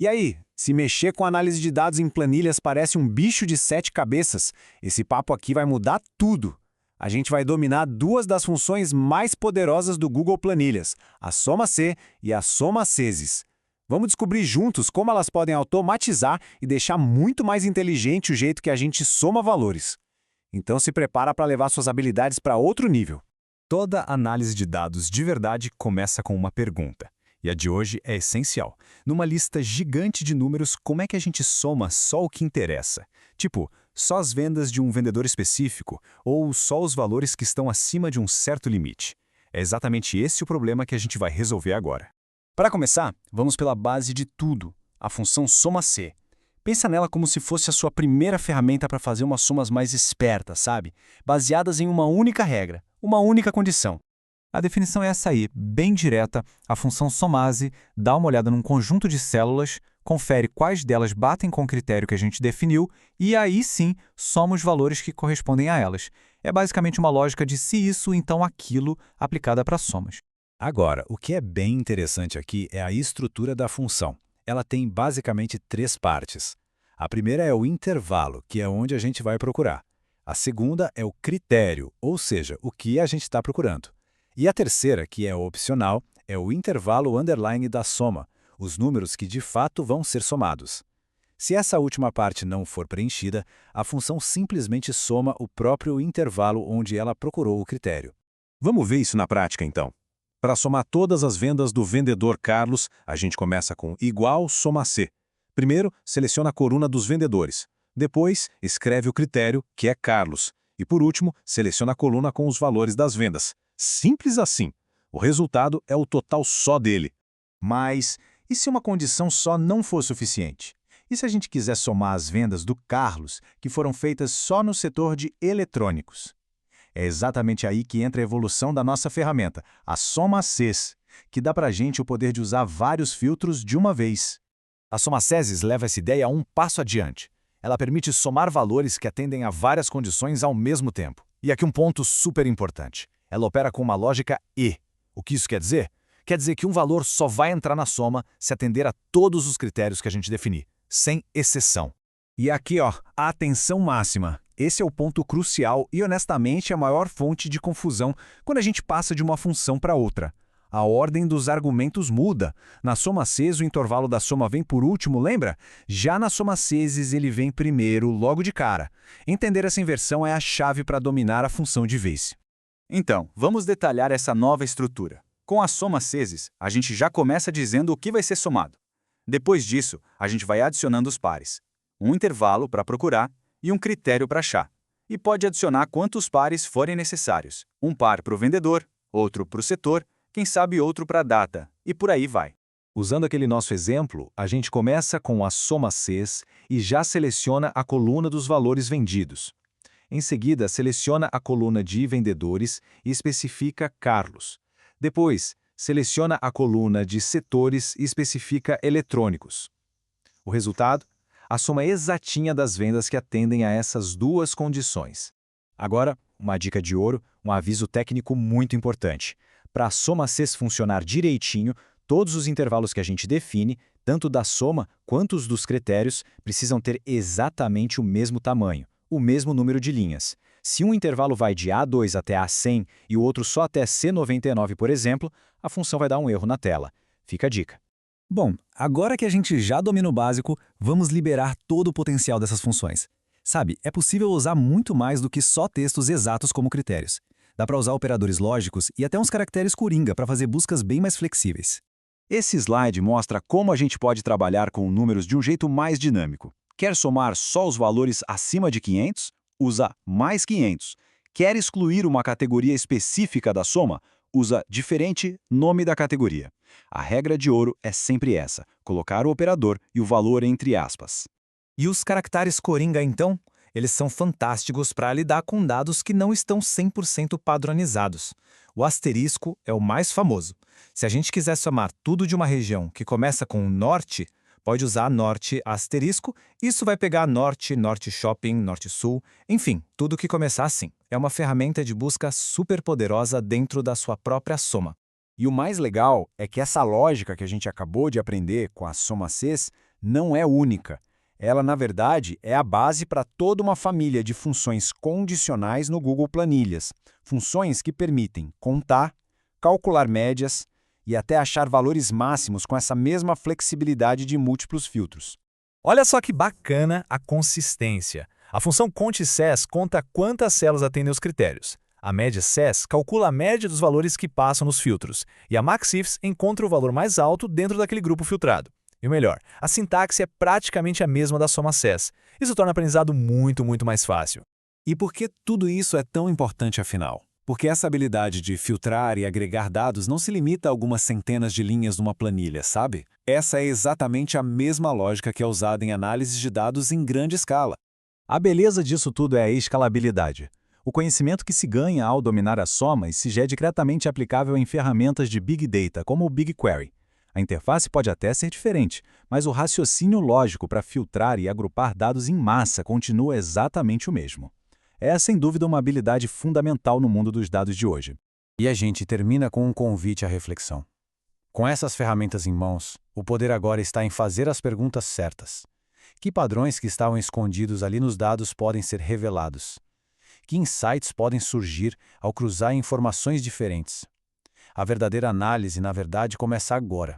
E aí, se mexer com análise de dados em planilhas parece um bicho de 7 cabeças, esse papo aqui vai mudar tudo. A gente vai dominar duas das funções mais poderosas do Google Planilhas, a Soma-C e a Soma-Ceses. Vamos descobrir juntos como elas podem automatizar e deixar muito mais inteligente o jeito que a gente soma valores. Então se prepara para levar suas habilidades para outro nível. Toda análise de dados de verdade começa com uma pergunta. E a de hoje é essencial. Numa lista gigante de números, como é que a gente soma só o que interessa? Tipo, só as vendas de um vendedor específico ou só os valores que estão acima de um certo limite? É exatamente esse o problema que a gente vai resolver agora. Para começar, vamos pela base de tudo, a função Soma-C. Pensa nela como se fosse a sua primeira ferramenta para fazer umas somas mais espertas, sabe? Baseadas em uma única regra, uma única condição. A definição é essa aí, bem direta. A função SOMASE dá uma olhada num conjunto de células, confere quais delas batem com o critério que a gente definiu e aí sim soma os valores que correspondem a elas. É basicamente uma lógica de se isso, então aquilo, aplicada para somas. Agora, o que é bem interessante aqui é a estrutura da função. Ela tem basicamente 3 partes. A primeira é o intervalo, que é onde a gente vai procurar. A segunda é o critério, ou seja, o que a gente está procurando. E a terceira, que é opcional, é o intervalo underline da soma, os números que de fato vão ser somados. Se essa última parte não for preenchida, a função simplesmente soma o próprio intervalo onde ela procurou o critério. Vamos ver isso na prática, então. Para somar todas as vendas do vendedor Carlos, a gente começa com igual Soma-C. Primeiro, seleciona a coluna dos vendedores. Depois, escreve o critério, que é Carlos. E por último, seleciona a coluna com os valores das vendas. Simples assim. O resultado é o total só dele. Mas, e se uma condição só não for suficiente? E se a gente quiser somar as vendas do Carlos, que foram feitas só no setor de eletrônicos? É exatamente aí que entra a evolução da nossa ferramenta, a Soma-Cs, que dá para a gente o poder de usar vários filtros de uma vez. A Soma-Ceses leva essa ideia um passo adiante. Ela permite somar valores que atendem a várias condições ao mesmo tempo. E aqui um ponto super importante. Ela opera com uma lógica E. O que isso quer dizer? Quer dizer que um valor só vai entrar na soma se atender a todos os critérios que a gente definir, sem exceção. E aqui, ó, a atenção máxima. Esse é o ponto crucial e, honestamente, a maior fonte de confusão quando a gente passa de uma função para outra. A ordem dos argumentos muda. Na Soma-Ces, o intervalo da soma vem por último, lembra? Já na Soma-Ceses, ele vem primeiro, logo de cara. Entender essa inversão é a chave para dominar a função de vez. Então, vamos detalhar essa nova estrutura. Com a Soma-Ceses, a gente já começa dizendo o que vai ser somado. Depois disso, a gente vai adicionando os pares. Um intervalo para procurar e um critério para achar. E pode adicionar quantos pares forem necessários. Um par para o vendedor, outro para o setor, quem sabe outro para a data, e por aí vai. Usando aquele nosso exemplo, a gente começa com a Soma-Ces e já seleciona a coluna dos valores vendidos. Em seguida, seleciona a coluna de vendedores e especifica Carlos. Depois, seleciona a coluna de setores e especifica eletrônicos. O resultado? A soma exatinha das vendas que atendem a essas duas condições. Agora, uma dica de ouro, um aviso técnico muito importante. Para a Soma-Ces funcionar direitinho, todos os intervalos que a gente define, tanto da soma quanto os dos critérios, precisam ter exatamente o mesmo tamanho, o mesmo número de linhas. Se um intervalo vai de A2 até A100 e o outro só até C99, por exemplo, a função vai dar um erro na tela. Fica a dica. Bom, agora que a gente já domina o básico, vamos liberar todo o potencial dessas funções. Sabe, é possível usar muito mais do que só textos exatos como critérios. Dá para usar operadores lógicos e até uns caracteres coringa para fazer buscas bem mais flexíveis. Esse slide mostra como a gente pode trabalhar com números de um jeito mais dinâmico. Quer somar só os valores acima de 500? Usa mais 500. Quer excluir uma categoria específica da soma? Usa diferente nome da categoria. A regra de ouro é sempre essa, colocar o operador e o valor entre aspas. E os caracteres coringa, então? Eles são fantásticos para lidar com dados que não estão 100% padronizados. O asterisco é o mais famoso. Se a gente quiser somar tudo de uma região que começa com norte, pode usar norte asterisco, isso vai pegar norte, norte shopping, norte sul, enfim, tudo que começar assim. É uma ferramenta de busca super poderosa dentro da sua própria soma. E o mais legal é que essa lógica que a gente acabou de aprender com a Soma-Ces não é única. Ela, na verdade, é a base para toda uma família de funções condicionais no Google Planilhas, funções que permitem contar, calcular médias e até achar valores máximos com essa mesma flexibilidade de múltiplos filtros. Olha só que bacana a consistência. A função ContiSES conta quantas células atendem os critérios. A média SES calcula a média dos valores que passam nos filtros, e a MaxIFs encontra o valor mais alto dentro daquele grupo filtrado. E o melhor, a sintaxe é praticamente a mesma da soma SES. Isso torna o aprendizado muito mais fácil. E por que tudo isso é tão importante afinal? Porque essa habilidade de filtrar e agregar dados não se limita a algumas centenas de linhas numa planilha, sabe? Essa é exatamente a mesma lógica que é usada em análises de dados em grande escala. A beleza disso tudo é a escalabilidade. O conhecimento que se ganha ao dominar as somas se já é diretamente aplicável em ferramentas de Big Data, como o BigQuery. A interface pode até ser diferente, mas o raciocínio lógico para filtrar e agrupar dados em massa continua exatamente o mesmo. É, sem dúvida, uma habilidade fundamental no mundo dos dados de hoje. E a gente termina com um convite à reflexão. Com essas ferramentas em mãos, o poder agora está em fazer as perguntas certas. Que padrões que estavam escondidos ali nos dados podem ser revelados? Que insights podem surgir ao cruzar informações diferentes? A verdadeira análise, na verdade, começa agora.